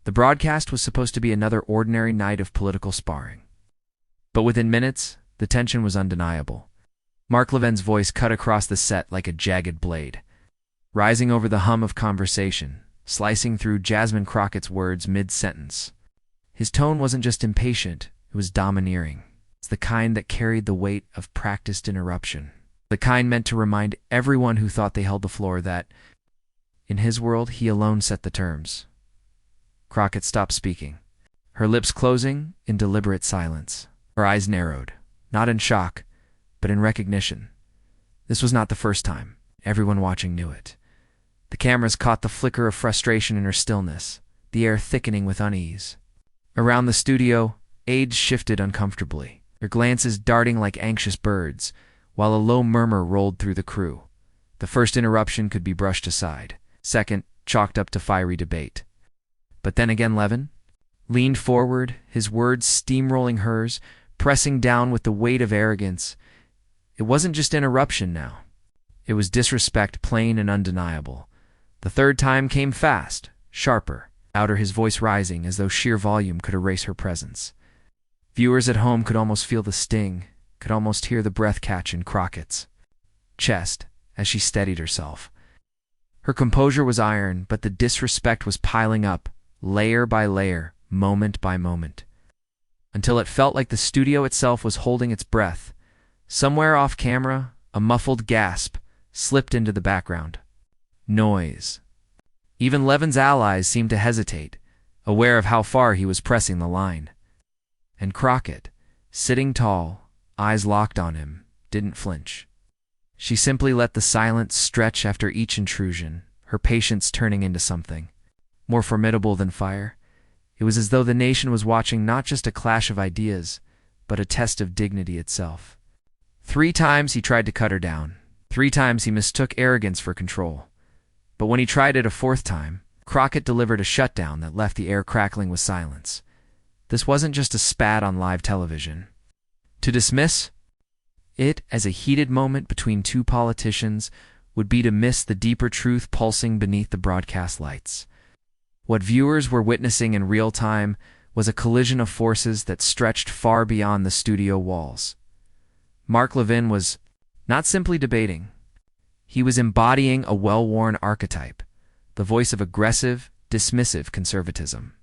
The broadcast was supposed to be another ordinary night of political sparring. But within minutes, the tension was undeniable. Mark Levin's voice cut across the set like a jagged blade, rising over the hum of conversation, slicing through Jasmine Crockett's words mid-sentence. His tone wasn't just impatient, it was domineering. It's the kind that carried the weight of practiced interruption. The kind meant to remind everyone who thought they held the floor that, in his world, he alone set the terms. Crockett stopped speaking, her lips closing in deliberate silence. Her eyes narrowed, not in shock, but in recognition. This was not the first time. Everyone watching knew it. The cameras caught the flicker of frustration in her stillness, the air thickening with unease. Around the studio, aides shifted uncomfortably, their glances darting like anxious birds, while a low murmur rolled through the crew. The first interruption could be brushed aside. Second, chalked up to fiery debate. But then again Levin leaned forward, his words steamrolling hers, pressing down with the weight of arrogance. It wasn't just interruption now. It was disrespect, plain and undeniable. The third time came fast, sharper, louder, his voice rising as though sheer volume could erase her presence. Viewers at home could almost feel the sting, could almost hear the breath catch in Crockett's chest as she steadied herself. Her composure was iron, but the disrespect was piling up, layer by layer, moment by moment, until it felt like the studio itself was holding its breath. Somewhere off camera, a muffled gasp slipped into the background. Noise. Even Levin's allies seemed to hesitate, aware of how far he was pressing the line. And Crockett, sitting tall, eyes locked on him, didn't flinch. She simply let the silence stretch after each intrusion, her patience turning into something more formidable than fire. It was as though the nation was watching not just a clash of ideas, but a test of dignity itself. 3 times he tried to cut her down. 3 times he mistook arrogance for control. But when he tried it a 4th time, Crockett delivered a shutdown that left the air crackling with silence. This wasn't just a spat on live television. To dismiss it as a heated moment between 2 politicians would be to miss the deeper truth pulsing beneath the broadcast lights. What viewers were witnessing in real time was a collision of forces that stretched far beyond the studio walls. Mark Levin was not simply debating. He was embodying a well-worn archetype, the voice of aggressive, dismissive conservatism.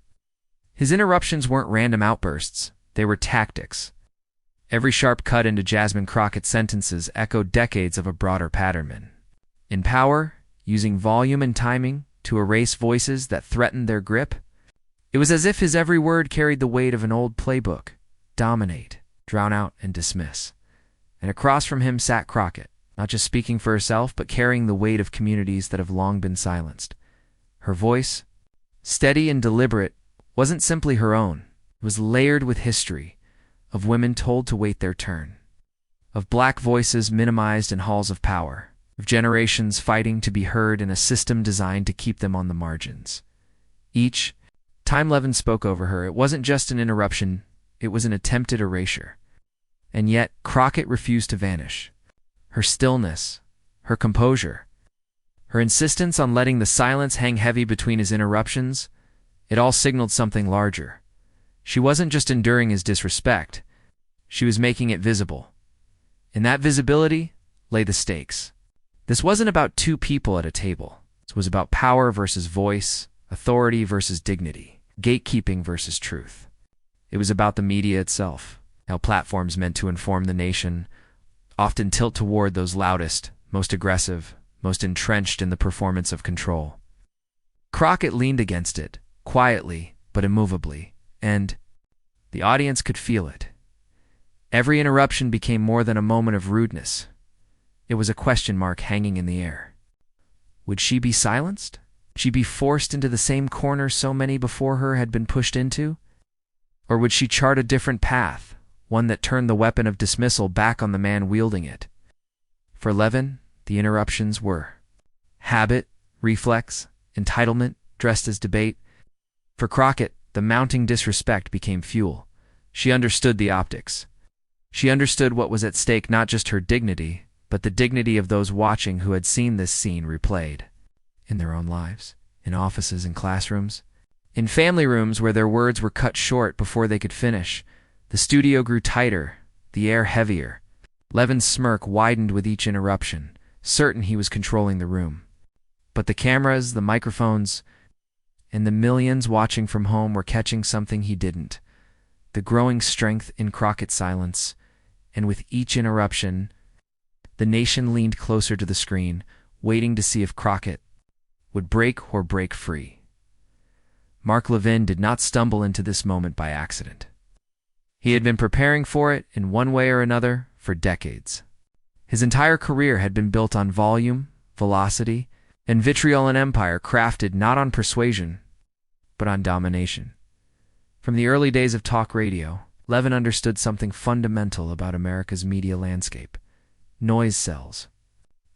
His interruptions weren't random outbursts, they were tactics. Every sharp cut into Jasmine Crockett's sentences echoed decades of a broader pattern. In power, using volume and timing to erase voices that threatened their grip. It was as if his every word carried the weight of an old playbook: dominate, drown out, and dismiss. And across from him sat Crockett, not just speaking for herself, but carrying the weight of communities that have long been silenced. Her voice, steady and deliberate, wasn't simply her own. It was layered with history, of women told to wait their turn, of black voices minimized in halls of power, of generations fighting to be heard in a system designed to keep them on the margins. Each time Levin spoke over her, it wasn't just an interruption, it was an attempted erasure. And yet Crockett refused to vanish. Her stillness, her composure, her insistence on letting the silence hang heavy between his interruptions, it all signaled something larger. She wasn't just enduring his disrespect, she was making it visible. In that visibility lay the stakes. This wasn't about 2 people at a table. This was about power versus voice, authority versus dignity, gatekeeping versus truth. It was about the media itself, how platforms meant to inform the nation often tilt toward those loudest, most aggressive, most entrenched in the performance of control. Crockett leaned against it, quietly but immovably, and the audience could feel it. Every interruption became more than a moment of rudeness. It was a question mark hanging in the air. Would she be silenced? Would she be forced into the same corner so many before her had been pushed into? Or would she chart a different path, one that turned the weapon of dismissal back on the man wielding it? For Leven, the interruptions were habit, reflex, entitlement, dressed as debate. For Crockett, the mounting disrespect became fuel. She understood the optics. She understood what was at stake, not just her dignity, but the dignity of those watching who had seen this scene replayed in their own lives, in offices and classrooms, In family rooms where their words were cut short before they could finish, the studio grew tighter, the air heavier. Levin's smirk widened with each interruption, certain he was controlling the room. But the cameras, the microphones, and the millions watching from home were catching something he didn't. The growing strength in Crockett's silence, and with each interruption, the nation leaned closer to the screen, waiting to see if Crockett would break or break free. Mark Levin did not stumble into this moment by accident. He had been preparing for it, in one way or another, for decades. His entire career had been built on volume, velocity, and vitriol, an empire crafted not on persuasion, but on domination. From the early days of talk radio, Leven understood something fundamental about America's media landscape. Noise sells.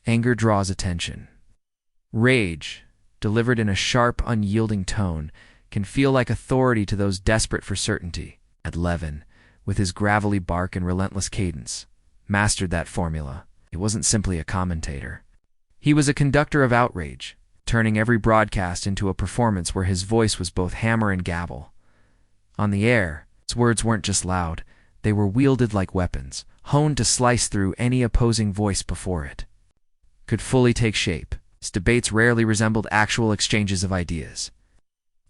Anger draws attention. Rage, delivered in a sharp, unyielding tone, can feel like authority to those desperate for certainty. And Leven, with his gravelly bark and relentless cadence, mastered that formula. It wasn't simply a commentator. He was a conductor of outrage, turning every broadcast into a performance where his voice was both hammer and gavel. On the air, his words weren't just loud, they were wielded like weapons, honed to slice through any opposing voice before it could fully take shape. His debates rarely resembled actual exchanges of ideas.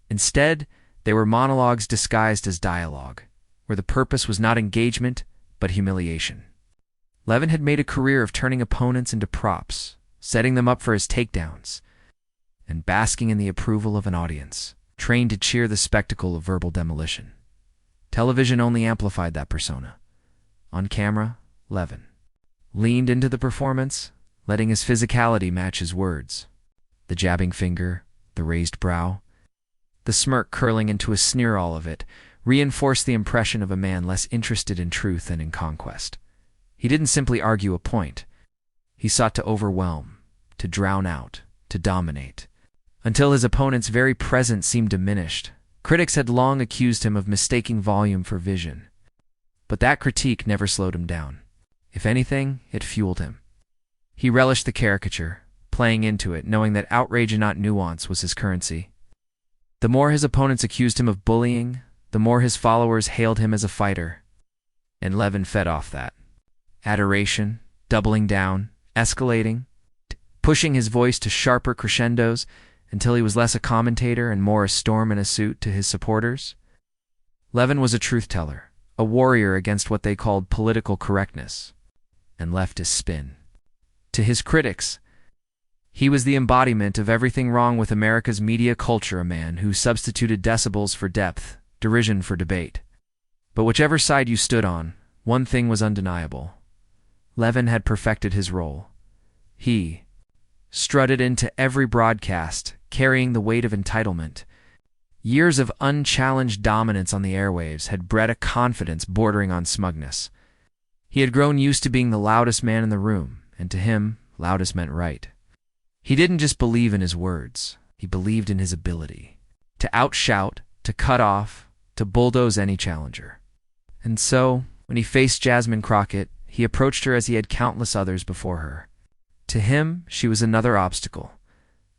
Instead, they were monologues disguised as dialogue, where the purpose was not engagement, but humiliation. Leven had made a career of turning opponents into props, setting them up for his takedowns, and basking in the approval of an audience, trained to cheer the spectacle of verbal demolition. Television only amplified that persona. On camera, Leven leaned into the performance, letting his physicality match his words. The jabbing finger, the raised brow, the smirk curling into a sneer, all of it reinforced the impression of a man less interested in truth than in conquest. He didn't simply argue a point. He sought to overwhelm, to drown out, to dominate. Until his opponent's very presence seemed diminished, critics had long accused him of mistaking volume for vision. But that critique never slowed him down. If anything, it fueled him. He relished the caricature, playing into it, knowing that outrage and not nuance was his currency. The more his opponents accused him of bullying, the more his followers hailed him as a fighter. And Leven fed off that. Adoration, doubling down, escalating, pushing his voice to sharper crescendos until he was less a commentator and more a storm in a suit to his supporters. Leven was a truth-teller, a warrior against what they called political correctness, and leftist spin. To his critics, he was the embodiment of everything wrong with America's media culture, a man who substituted decibels for depth, derision for debate. But whichever side you stood on, one thing was undeniable. Leven had perfected his role. He strutted into every broadcast, carrying the weight of entitlement. Years of unchallenged dominance on the airwaves had bred a confidence bordering on smugness. He had grown used to being the loudest man in the room, and to him, loudest meant right. He didn't just believe in his words, he believed in his ability to outshout, to cut off, to bulldoze any challenger. And so, when he faced Jasmine Crockett, he approached her as he had countless others before her. To him, she was another obstacle,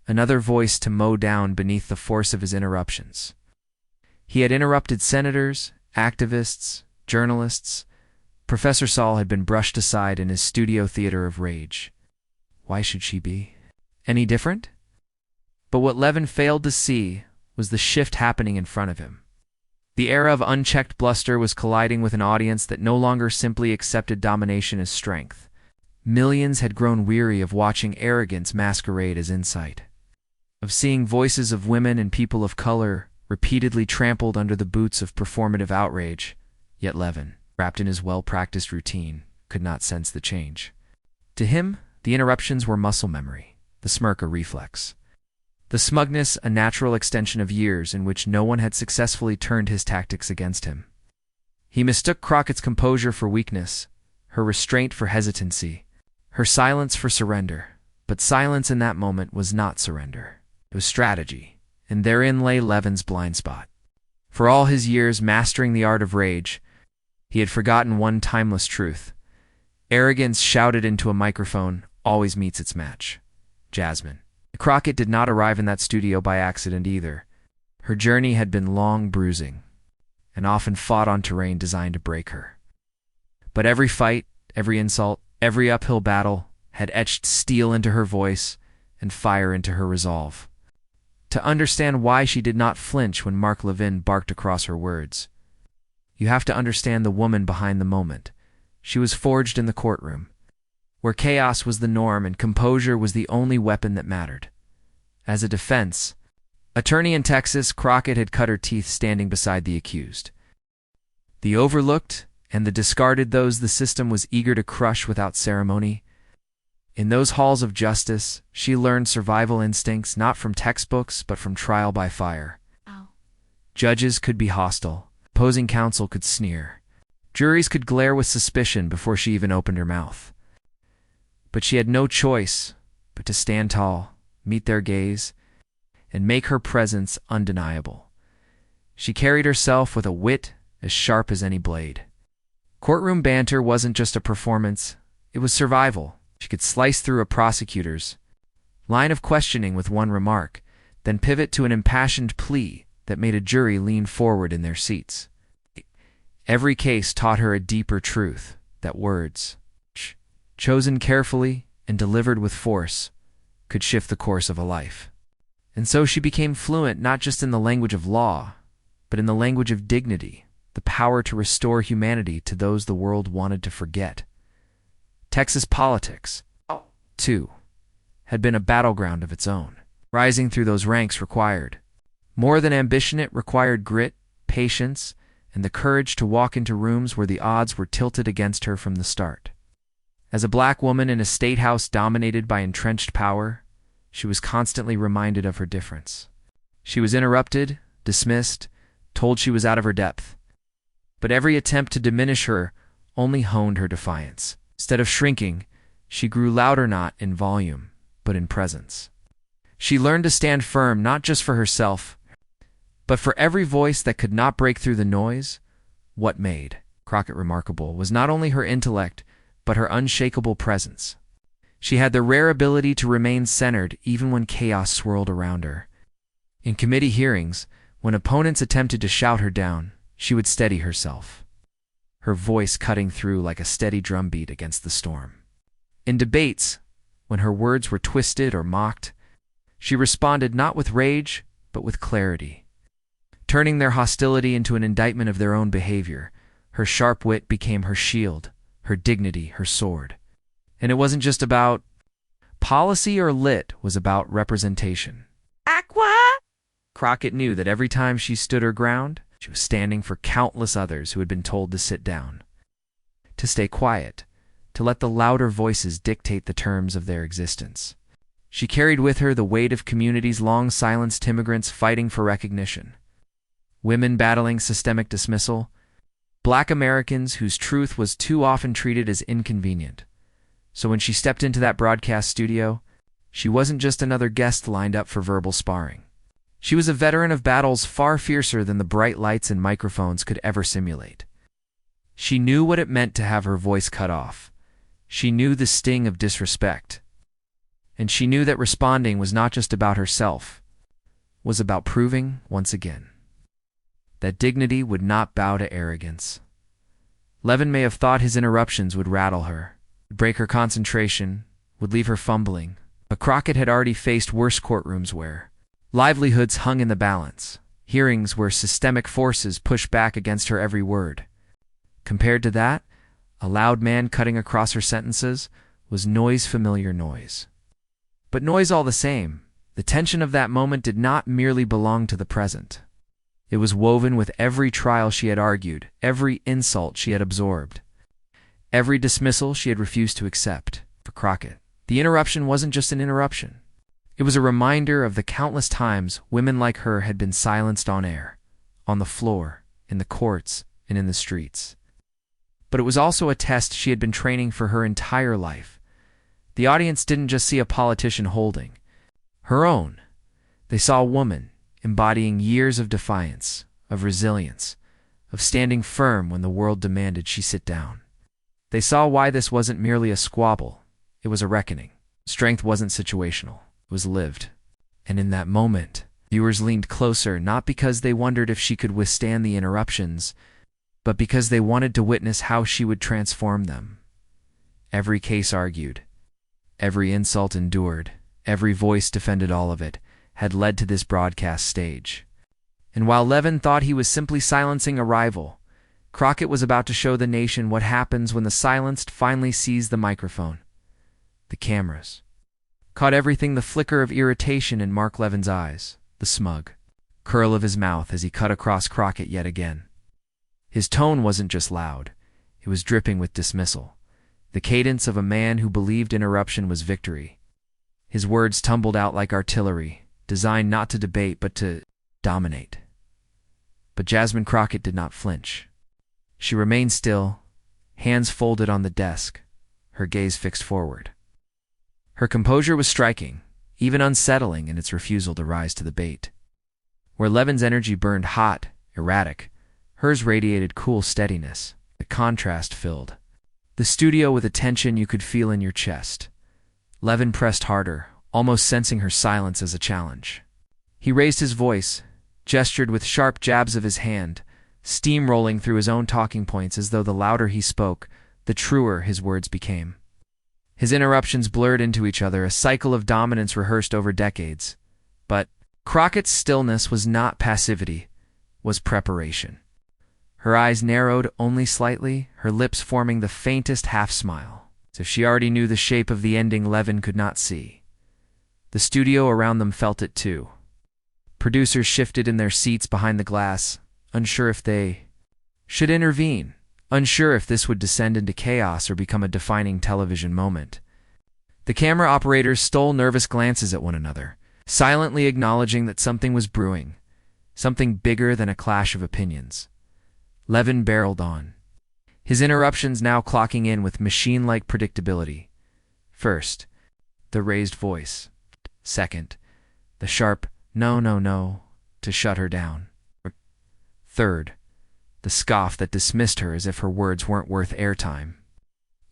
another voice to mow down beneath the force of his interruptions. He had interrupted senators, activists, journalists. Professor Saul had been brushed aside in his studio theater of rage. Why should she be any different? But what Leven failed to see was the shift happening in front of him. The era of unchecked bluster was colliding with an audience that no longer simply accepted domination as strength. Millions had grown weary of watching arrogance masquerade as insight, of seeing voices of women and people of color repeatedly trampled under the boots of performative outrage. Yet Leven, wrapped in his well-practiced routine, could not sense the change. To him, the interruptions were muscle memory, the smirk a reflex, the smugness a natural extension of years in which no one had successfully turned his tactics against him. He mistook Crockett's composure for weakness, her restraint for hesitancy, her silence for surrender. But silence in that moment was not surrender. It was strategy, and therein lay Levin's blind spot. For all his years mastering the art of rage, he had forgotten one timeless truth. Arrogance shouted into a microphone always meets its match. Jasmine Crockett did not arrive in that studio by accident either. Her journey had been long, bruising, and often fought on terrain designed to break her. But every fight, every insult, every uphill battle had etched steel into her voice and fire into her resolve. To understand why she did not flinch when Mark Levin barked across her words, you have to understand the woman behind the moment. She was forged in the courtroom, where chaos was the norm and composure was the only weapon that mattered. As a defense attorney in Texas, Crockett had cut her teeth standing beside the accused. The overlooked and the discarded, those the system was eager to crush without ceremony. In those halls of justice, she learned survival instincts not from textbooks but from trial by fire. Ow. Judges could be hostile, opposing counsel could sneer, juries could glare with suspicion before she even opened her mouth. But she had no choice but to stand tall, meet their gaze, and make her presence undeniable. She carried herself with a wit as sharp as any blade. Courtroom banter wasn't just a performance, it was survival. She could slice through a prosecutor's line of questioning with one remark, then pivot to an impassioned plea that made a jury lean forward in their seats. Every case taught her a deeper truth, that words, chosen carefully and delivered with force, could shift the course of a life. And so she became fluent not just in the language of law, but in the language of dignity, the power to restore humanity to those the world wanted to forget. Texas politics, too, had been a battleground of its own. Rising through those ranks required more than ambition. It required grit, patience, and the courage to walk into rooms where the odds were tilted against her from the start. As a black woman in a state house dominated by entrenched power, she was constantly reminded of her difference. She was interrupted, dismissed, told she was out of her depth. But every attempt to diminish her only honed her defiance. Instead of shrinking, she grew louder, not in volume, but in presence. She learned to stand firm not just for herself, but for every voice that could not break through the noise. What made Crockett remarkable was not only her intellect, but her unshakable presence. She had the rare ability to remain centered even when chaos swirled around her. In committee hearings, when opponents attempted to shout her down, she would steady herself, her voice cutting through like a steady drumbeat against the storm. In debates, when her words were twisted or mocked, she responded not with rage, but with clarity. Turning their hostility into an indictment of their own behavior, her sharp wit became her shield, her dignity her sword. And it wasn't just about policy or lit, was about representation. Aqua! Crockett knew that every time she stood her ground, she was standing for countless others who had been told to sit down, to stay quiet, to let the louder voices dictate the terms of their existence. She carried with her the weight of communities long silenced, immigrants fighting for recognition, women battling systemic dismissal, Black Americans whose truth was too often treated as inconvenient. So when she stepped into that broadcast studio, she wasn't just another guest lined up for verbal sparring. She was a veteran of battles far fiercer than the bright lights and microphones could ever simulate. She knew what it meant to have her voice cut off. She knew the sting of disrespect. And she knew that responding was not just about herself, was about proving, once again, that dignity would not bow to arrogance. Leven may have thought his interruptions would rattle her, break her concentration, would leave her fumbling, but Crockett had already faced worse courtrooms where livelihoods hung in the balance, hearings where systemic forces pushed back against her every word. Compared to that, a loud man cutting across her sentences was noise-familiar noise. But noise all the same, the tension of that moment did not merely belong to the present. It was woven with every trial she had argued, every insult she had absorbed, every dismissal she had refused to accept. For Crockett, the interruption wasn't just an interruption. It was a reminder of the countless times women like her had been silenced on air, on the floor, in the courts, and in the streets. But it was also a test she had been training for her entire life. The audience didn't just see a politician holding her own. They saw a woman embodying years of defiance, of resilience, of standing firm when the world demanded she sit down. They saw why this wasn't merely a squabble. It was a reckoning. Strength wasn't situational. It was lived. And in that moment, Viewers leaned closer, not because they wondered if she could withstand the interruptions, but because they wanted to witness how she would transform them. Every case argued, every insult endured, every voice defended all of it, had led to this broadcast stage. And while Leven thought he was simply silencing a rival, Crockett was about to show the nation what happens when the silenced finally seize the microphone. The cameras caught everything: the flicker of irritation in Mark Levin's eyes, the smug curl of his mouth as he cut across Crockett yet again. His tone wasn't just loud, it was dripping with dismissal, the cadence of a man who believed interruption was victory. His words tumbled out like artillery, designed not to debate but to dominate. But Jasmine Crockett did not flinch. She remained still, hands folded on the desk, her gaze fixed forward. Her composure was striking, even unsettling in its refusal to rise to the bait. Where Levin's energy burned hot, erratic, hers radiated cool steadiness. The contrast filled the studio with a tension you could feel in your chest. Leven pressed harder, almost sensing her silence as a challenge. He raised his voice, gestured with sharp jabs of his hand, steamrolling through his own talking points as though the louder he spoke, the truer his words became. His interruptions blurred into each other, a cycle of dominance rehearsed over decades. But Crockett's stillness was not passivity, was preparation. Her eyes narrowed only slightly, her lips forming the faintest half-smile, as if she already knew the shape of the ending Leven could not see. The studio around them felt it too. Producers shifted in their seats behind the glass, unsure if they should intervene, unsure if this would descend into chaos or become a defining television moment. The camera operators stole nervous glances at one another, silently acknowledging that something was brewing, something bigger than a clash of opinions. Leven barreled on, his interruptions now clocking in with machine-like predictability. First, the raised voice. Second, the sharp "no, no, no" to shut her down. Third, the scoff that dismissed her as if her words weren't worth airtime.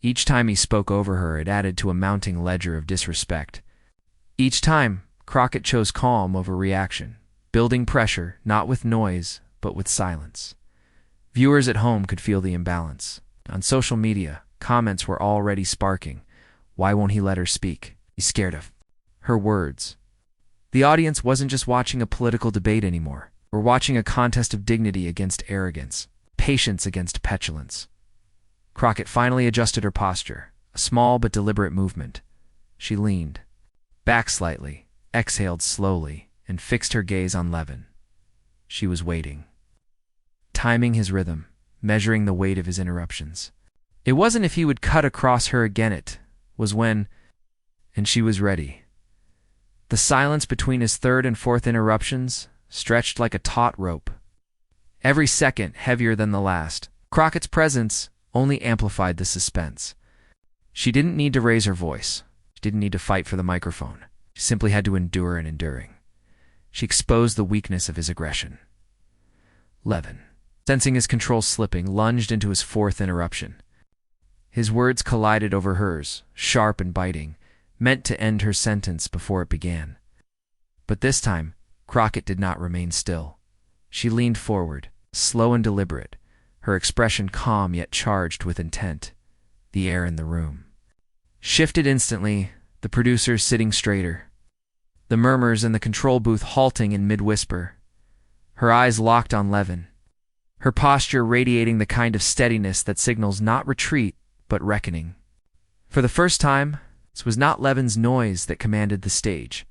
Each time he spoke over her, it added to a mounting ledger of disrespect. Each time, Crockett chose calm over reaction, building pressure not with noise, but with silence. Viewers at home could feel the imbalance. On social media, comments were already sparking. Why won't he let her speak? He's scared of her words. The audience wasn't just watching a political debate anymore. We're watching a contest of dignity against arrogance, patience against petulance. Crockett finally adjusted her posture, a small but deliberate movement. She leaned back slightly, exhaled slowly, and fixed her gaze on Leven. She was waiting, timing his rhythm, measuring the weight of his interruptions. It wasn't if he would cut across her again, it was when, and she was ready. The silence between his third and fourth interruptions stretched like a taut rope, every second heavier than the last. Crockett's presence only amplified the suspense. She didn't need to raise her voice. She didn't need to fight for the microphone. She simply had to endure and enduring. She exposed the weakness of his aggression. Leven, sensing his control slipping, lunged into his fourth interruption. His words collided over hers, sharp and biting, meant to end her sentence before it began. But this time, Crockett did not remain still. She leaned forward, slow and deliberate, her expression calm yet charged with intent. The air in the room shifted instantly, the producers sitting straighter, the murmurs in the control booth halting in mid-whisper. Her eyes locked on Leven, her posture radiating the kind of steadiness that signals not retreat, but reckoning. For the first time, it was not Levin's noise that commanded the stage.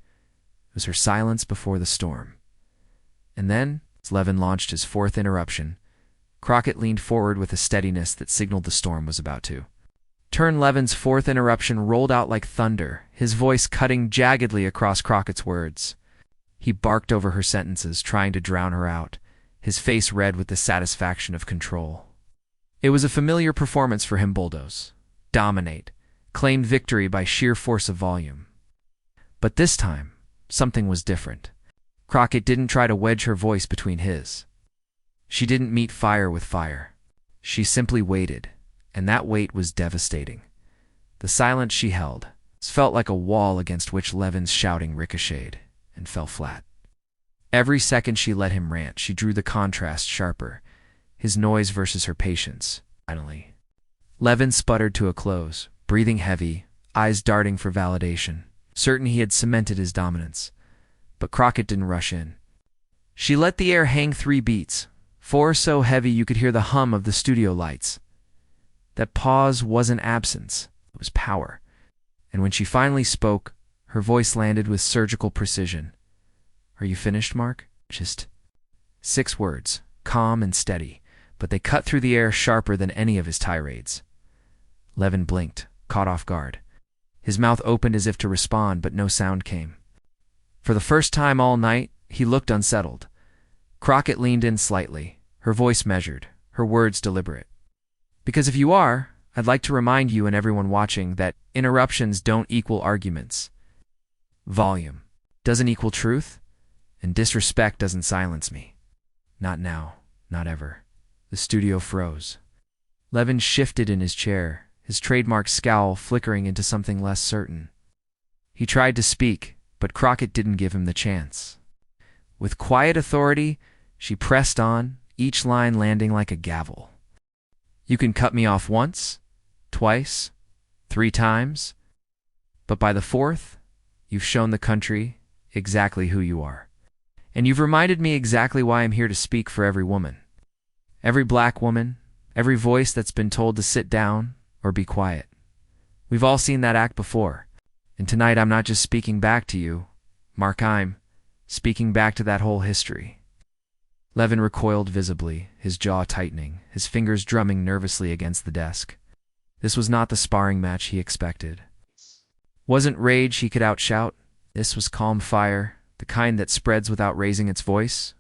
It was her silence before the storm. And then, as Leven launched his fourth interruption, Crockett leaned forward with a steadiness that signaled the storm was about to turn. Levin's fourth interruption rolled out like thunder, his voice cutting jaggedly across Crockett's words. He barked over her sentences, trying to drown her out, his face red with the satisfaction of control. It was a familiar performance for him: bulldoze, dominate, claim victory by sheer force of volume. But this time, something was different. Crockett didn't try to wedge her voice between his. She didn't meet fire with fire. She simply waited, and that wait was devastating. The silence she held felt like a wall against which Levin's shouting ricocheted and fell flat. Every second she let him rant, she drew the contrast sharper, his noise versus her patience. Finally, Levin sputtered to a close, breathing heavy, eyes darting for validation, certain he had cemented his dominance. But Crockett didn't rush in. She let the air hang 3 beats, 4 so heavy you could hear the hum of the studio lights. That pause wasn't absence, it was power. And when she finally spoke, her voice landed with surgical precision. "Are you finished, Mark?" Just 6 words, calm and steady, but they cut through the air sharper than any of his tirades. Levin blinked, caught off guard. His mouth opened as if to respond, but no sound came. For the first time all night, he looked unsettled. Crockett leaned in slightly, her voice measured, her words deliberate. "Because if you are, I'd like to remind you and everyone watching that interruptions don't equal arguments. Volume doesn't equal truth, and disrespect doesn't silence me. Not now, not ever." The studio froze. Levin shifted in his chair, his trademark scowl flickering into something less certain. He tried to speak, but Crockett didn't give him the chance. With quiet authority, she pressed on, each line landing like a gavel. "You can cut me off once, twice, 3 times, but by the 4th, you've shown the country exactly who you are. And you've reminded me exactly why I'm here to speak for every woman. Every black woman, every voice that's been told to sit down or be quiet. We've all seen that act before. And tonight I'm not just speaking back to you, Mark, I'm speaking back to that whole history." Levin recoiled visibly, his jaw tightening, his fingers drumming nervously against the desk. This was not the sparring match he expected. Wasn't rage he could outshout. This was calm fire, the kind that spreads without raising its voice.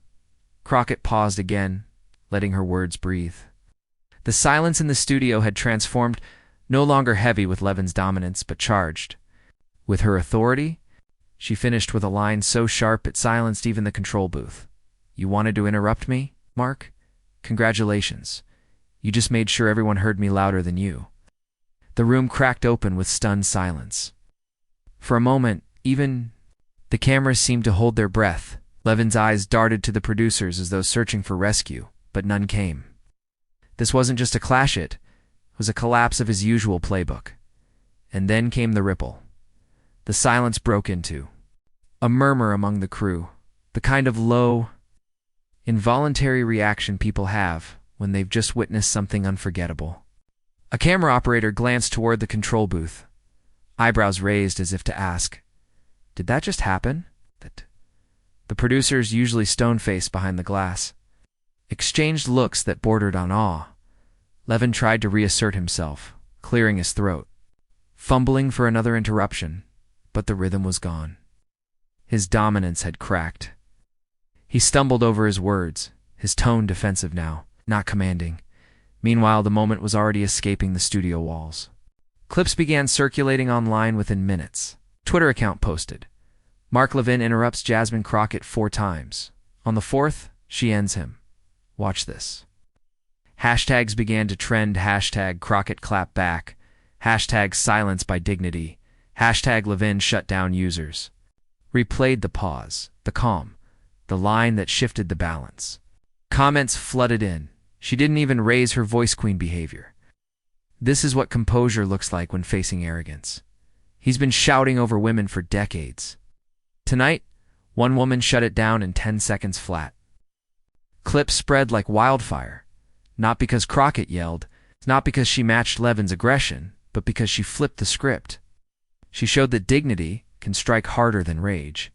Crockett paused again, letting her words breathe. The silence in the studio had transformed, no longer heavy with Levin's dominance, but charged. With her authority, she finished with a line so sharp it silenced even the control booth. "You wanted to interrupt me, Mark? Congratulations. You just made sure everyone heard me louder than you." The room cracked open with stunned silence. For a moment, even the cameras seemed to hold their breath. Levin's eyes darted to the producers as though searching for rescue, but none came. This wasn't just a clash, it was a collapse of his usual playbook. And then came the ripple. The silence broke into a murmur among the crew, the kind of low, involuntary reaction people have when they've just witnessed something unforgettable. A camera operator glanced toward the control booth, eyebrows raised as if to ask, "Did that just happen?" The producers, usually stone-faced behind the glass, exchanged looks that bordered on awe. Levin tried to reassert himself, clearing his throat, fumbling for another interruption, but the rhythm was gone. His dominance had cracked. He stumbled over his words, his tone defensive now, not commanding. Meanwhile, the moment was already escaping the studio walls. Clips began circulating online within minutes. Twitter account posted, "Mark Levin interrupts Jasmine Crockett 4 times. On the 4th, she ends him. Watch this." Hashtags began to trend. Hashtag Crockett Clapback. Hashtag Silence by Dignity. Hashtag Levin Shutdown users. Replayed the pause, the calm, the line that shifted the balance. Comments flooded in. She didn't even raise her voice queen behavior. This is what composure looks like when facing arrogance. He's been shouting over women for decades. Tonight, one woman shut it down in 10 seconds flat. Clips spread like wildfire, not because Crockett yelled, not because she matched Levin's aggression, but because she flipped the script. She showed that dignity can strike harder than rage.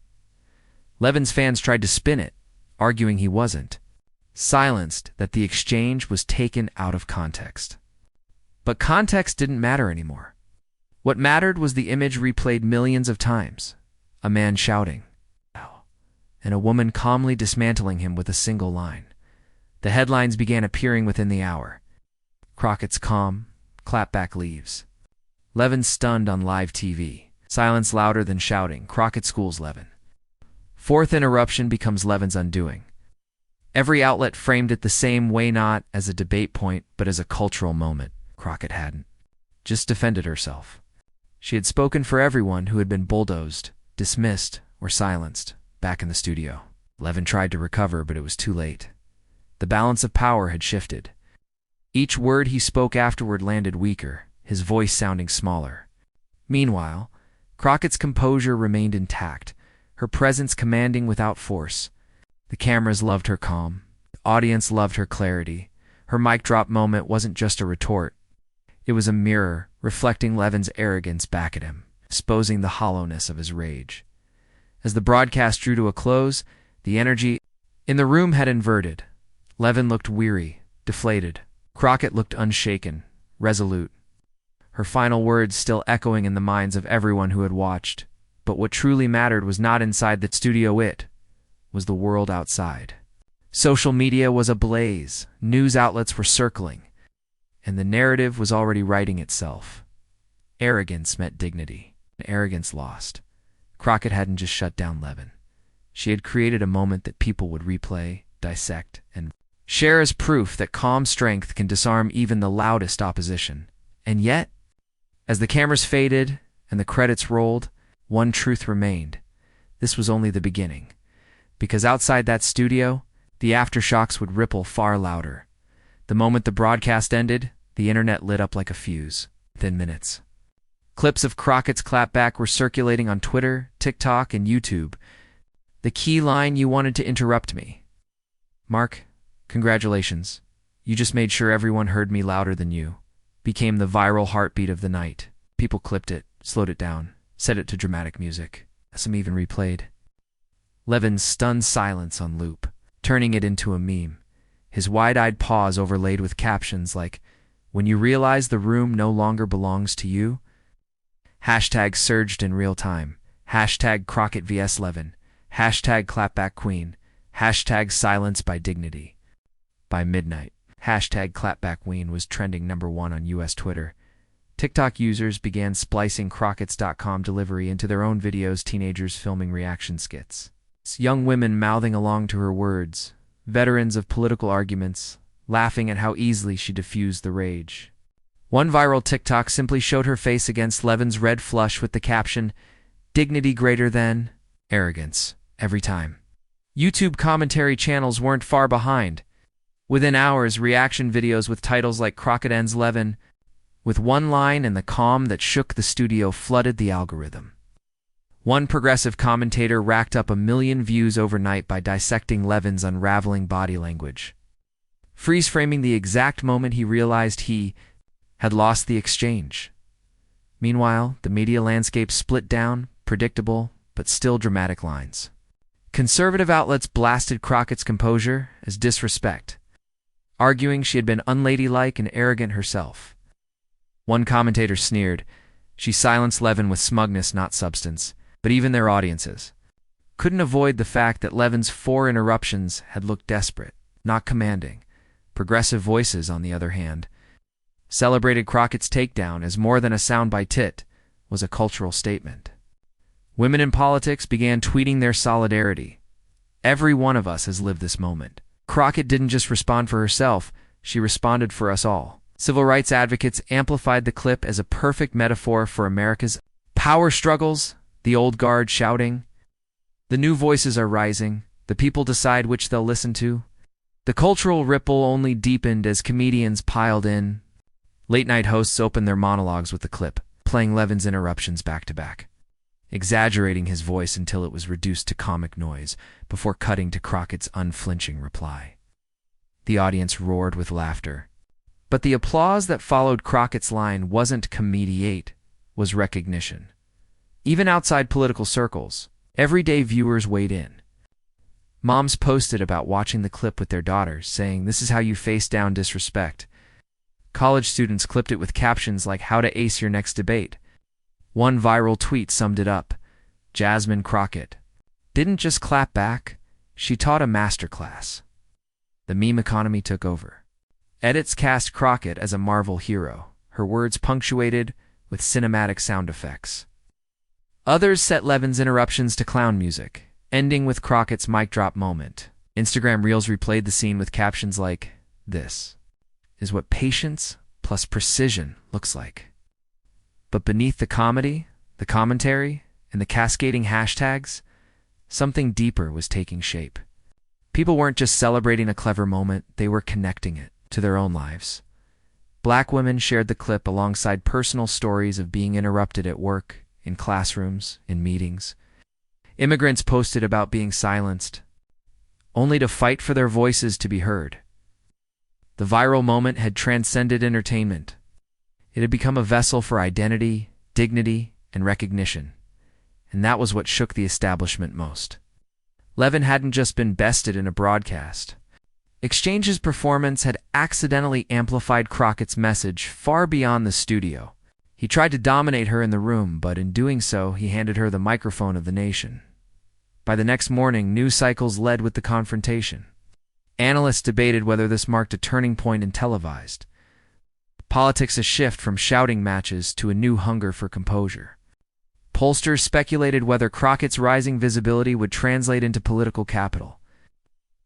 Levin's fans tried to spin it, arguing he wasn't, silenced that the exchange was taken out of context. But context didn't matter anymore. What mattered was the image replayed millions of times. A man shouting, and a woman calmly dismantling him with a single line. The headlines began appearing within the hour. Crockett's calm, Clapback leaves. Levin stunned on live TV. Silence louder than shouting. Crockett schools Levin. 4th interruption becomes Levin's undoing. Every outlet framed it the same way, not as a debate point, but as a cultural moment. Crockett hadn't just defended herself. She had spoken for everyone who had been bulldozed, dismissed, or silenced back in the studio. Levin tried to recover, but it was too late. The balance of power had shifted. Each word he spoke afterward landed weaker, his voice sounding smaller. Meanwhile, Crockett's composure remained intact, her presence commanding without force. The cameras loved her calm. The audience loved her clarity. Her mic drop moment wasn't just a retort. It was a mirror, reflecting Levin's arrogance back at him, exposing the hollowness of his rage. As the broadcast drew to a close, the energy in the room had inverted. Leven looked weary, deflated. Crockett looked unshaken, resolute. Her final words still echoing in the minds of everyone who had watched. But what truly mattered was not inside the studio, it was the world outside. Social media was ablaze, news outlets were circling, and the narrative was already writing itself. Arrogance met dignity, and arrogance lost. Crockett hadn't just shut down Leven. She had created a moment that people would replay, dissect, and share as proof that calm strength can disarm even the loudest opposition. And yet, as the cameras faded and the credits rolled, one truth remained. This was only the beginning. Because outside that studio, the aftershocks would ripple far louder. The moment the broadcast ended, the internet lit up like a fuse. Within minutes, clips of Crockett's Clapback were circulating on Twitter, TikTok, and YouTube. The key line, "You wanted to interrupt me. Mark, congratulations. You just made sure everyone heard me louder than you," became the viral heartbeat of the night. People clipped it, slowed it down, set it to dramatic music. Some even replayed Levin's stunned silence on loop, turning it into a meme, his wide-eyed pause overlaid with captions like, "When you realize the room no longer belongs to you." Hashtags surged in real time. Hashtag Crockett vs. Leven. Hashtag Clapback Queen. Hashtag Silence by Dignity. By midnight, hashtag Clapback Queen was trending #1 on US Twitter. TikTok users began splicing Crockett's.com delivery into their own videos, teenagers filming reaction skits. Young women mouthing along to her words, veterans of political arguments, laughing at how easily she diffused the rage. One viral TikTok simply showed her face against Levin's red flush with the caption, "Dignity greater than arrogance," every time. YouTube commentary channels weren't far behind. Within hours, reaction videos with titles like "Crockett ends Leven," with one line and the calm that shook the studio flooded the algorithm. One progressive commentator racked up 1 million views overnight by dissecting Levin's unraveling body language, freeze-framing the exact moment he realized he had lost the exchange. Meanwhile, the media landscape split down, predictable, but still dramatic lines. Conservative outlets blasted Crockett's composure as disrespect, arguing she had been unladylike and arrogant herself. One commentator sneered, "She silenced Leven with smugness, not substance." But even their audiences couldn't avoid the fact that Levin's 4 interruptions had looked desperate, not commanding. Progressive voices, on the other hand, celebrated Crockett's takedown as more than a soundbite. It was a cultural statement. Women in politics began tweeting their solidarity. Every one of us has lived this moment. Crockett didn't just respond for herself, she responded for us all. Civil rights advocates amplified the clip as a perfect metaphor for America's power struggles, the old guard shouting, "The new voices are rising, the people decide which they'll listen to." The cultural ripple only deepened as comedians piled in. Late-night hosts opened their monologues with the clip, playing Levin's interruptions back-to-back, exaggerating his voice until it was reduced to comic noise before cutting to Crockett's unflinching reply. The audience roared with laughter. But the applause that followed Crockett's line wasn't comediate, was recognition. Even outside political circles, everyday viewers weighed in. Moms posted about watching the clip with their daughters, saying, "This is how you face down disrespect." College students clipped it with captions like, "How to ace your next debate." One viral tweet summed it up. Jasmine Crockett didn't just clap back, she taught a masterclass. The meme economy took over. Edits cast Crockett as a Marvel hero, her words punctuated with cinematic sound effects. Others set Levin's interruptions to clown music, ending with Crockett's mic drop moment. Instagram Reels replayed the scene with captions like, "This is what patience plus precision looks like." But beneath the comedy, the commentary, and the cascading hashtags, something deeper was taking shape. People weren't just celebrating a clever moment, they were connecting it to their own lives. Black women shared the clip alongside personal stories of being interrupted at work, in classrooms, in meetings. Immigrants posted about being silenced, only to fight for their voices to be heard. The viral moment had transcended entertainment. It had become a vessel for identity, dignity, and recognition. And that was what shook the establishment most. Levin hadn't just been bested in a broadcast. Exchange's performance had accidentally amplified Crockett's message far beyond the studio. He tried to dominate her in the room, but in doing so, he handed her the microphone of the nation. By the next morning, news cycles led with the confrontation. Analysts debated whether this marked a turning point in televised politics, a shift from shouting matches to a new hunger for composure. Pollsters speculated whether Crockett's rising visibility would translate into political capital.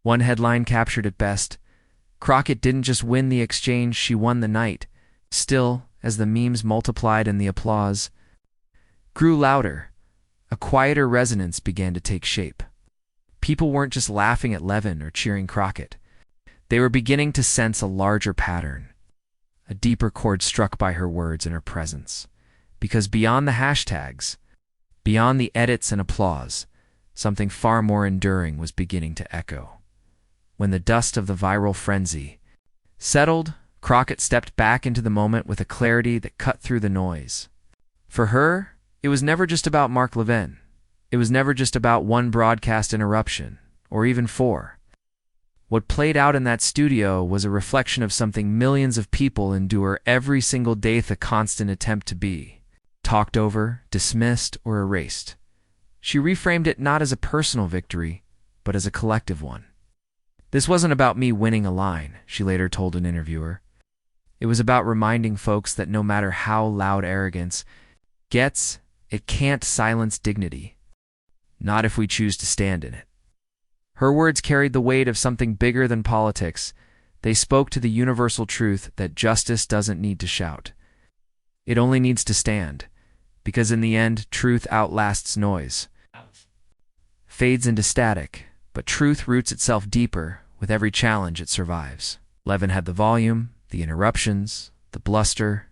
One headline captured it best: Crockett didn't just win the exchange, she won the night. Still, as the memes multiplied and the applause grew louder, a quieter resonance began to take shape. People weren't just laughing at Levin or cheering Crockett. They were beginning to sense a larger pattern, a deeper chord struck by her words and her presence. Because beyond the hashtags, beyond the edits and applause, something far more enduring was beginning to echo. When the dust of the viral frenzy settled, Crockett stepped back into the moment with a clarity that cut through the noise. For her, it was never just about Mark Levin. It was never just about one broadcast interruption, or even four. What played out in that studio was a reflection of something millions of people endure every single day, the constant attempt to be talked over, dismissed, or erased. She reframed it not as a personal victory, but as a collective one. This wasn't about me winning a line, she later told an interviewer. It was about reminding folks that no matter how loud arrogance gets, it can't silence dignity. Not if we choose to stand in it. Her words carried the weight of something bigger than politics. They spoke to the universal truth that justice doesn't need to shout. It only needs to stand, because in the end, truth outlasts noise. Fades into static, but truth roots itself deeper with every challenge it survives. Leven had the volume, the interruptions, the bluster.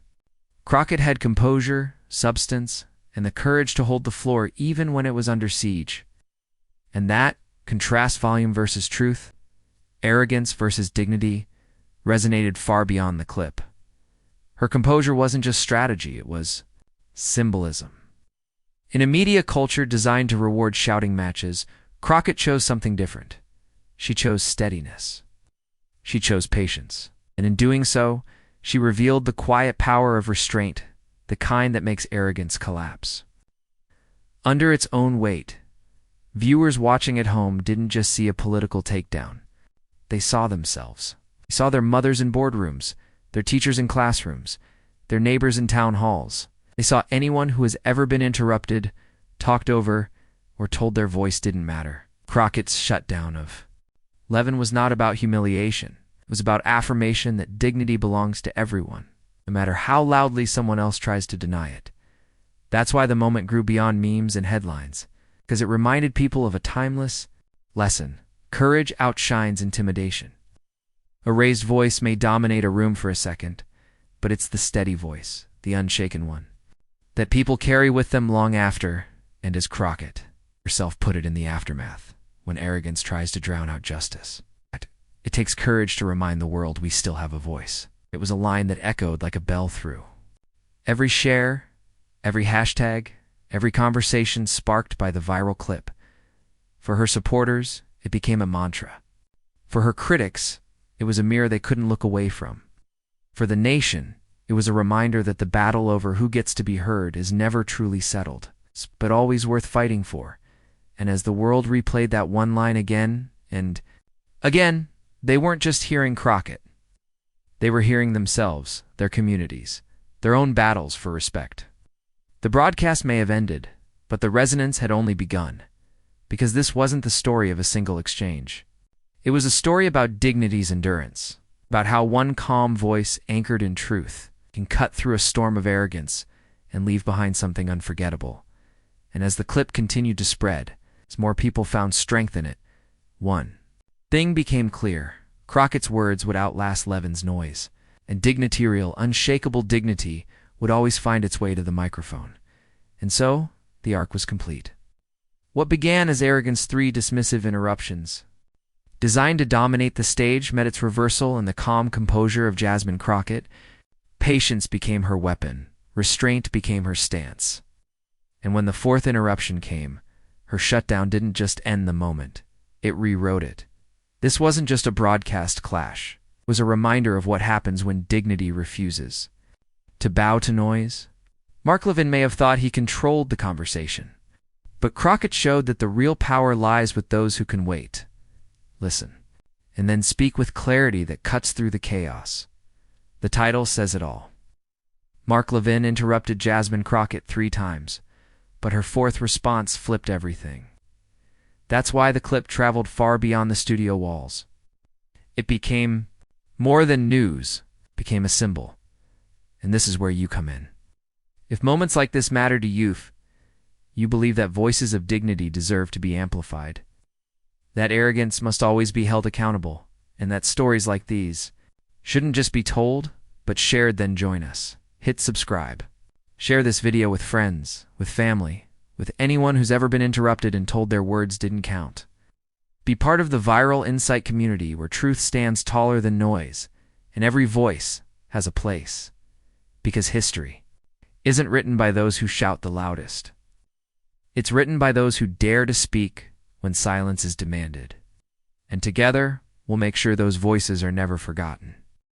Crockett had composure, substance, and the courage to hold the floor even when it was under siege. And that, contrast volume versus truth, arrogance versus dignity, resonated far beyond the clip. Her composure wasn't just strategy, it was symbolism. In a media culture designed to reward shouting matches, Crockett chose something different. She chose steadiness. She chose patience. And in doing so, she revealed the quiet power of restraint, the kind that makes arrogance collapse. Under its own weight, viewers watching at home didn't just see a political takedown. They saw themselves. They saw their mothers in boardrooms, their teachers in classrooms, their neighbors in town halls. They saw anyone who has ever been interrupted, talked over, or told their voice didn't matter. Crockett's shutdown of Levin was not about humiliation. It was about affirmation that dignity belongs to everyone, no matter how loudly someone else tries to deny it. That's why the moment grew beyond memes and headlines, because it reminded people of a timeless lesson. Courage outshines intimidation. A raised voice may dominate a room for a second, but it's the steady voice, the unshaken one, that people carry with them long after, and as Crockett herself put it in the aftermath, when arrogance tries to drown out justice. It takes courage to remind the world we still have a voice. It was a line that echoed like a bell through every share, every hashtag, every conversation sparked by the viral clip. For her supporters, it became a mantra. For her critics, it was a mirror they couldn't look away from. For the nation, it was a reminder that the battle over who gets to be heard is never truly settled, but always worth fighting for. And as the world replayed that one line again and again, they weren't just hearing Crockett. They were hearing themselves, their communities, their own battles for respect. The broadcast may have ended, but the resonance had only begun, because this wasn't the story of a single exchange. It was a story about dignity's endurance, about how one calm voice anchored in truth can cut through a storm of arrogance and leave behind something unforgettable. And as the clip continued to spread, as more people found strength in it, one Thing became clear. Crockett's words would outlast Levin's noise, and dignitarial, unshakable dignity would always find its way to the microphone. And so, the arc was complete. What began as arrogance, 3 dismissive interruptions, designed to dominate the stage, met its reversal in the calm composure of Jasmine Crockett. Patience became her weapon. Restraint became her stance. And when the 4th interruption came, her shutdown didn't just end the moment. It rewrote it. This wasn't just a broadcast clash. It was a reminder of what happens when dignity refuses to bow to noise. Levin may have thought he controlled the conversation, but Crockett showed that the real power lies with those who can wait, listen, and then speak with clarity that cuts through the chaos. The title says it all. Levin interrupted Jasmine Crockett 3 times, but her 4th response flipped everything. That's why the clip traveled far beyond the studio walls. It became more than news, became a symbol. And this is where you come in. If moments like this matter to you believe that voices of dignity deserve to be amplified, that arrogance must always be held accountable, and that stories like these shouldn't just be told, but shared, then join us. Hit subscribe. Share this video with friends, with family, with anyone who's ever been interrupted and told their words didn't count. Be part of the viral insight community where truth stands taller than noise, and every voice has a place. Because history isn't written by those who shout the loudest. It's written by those who dare to speak when silence is demanded. And together, we'll make sure those voices are never forgotten.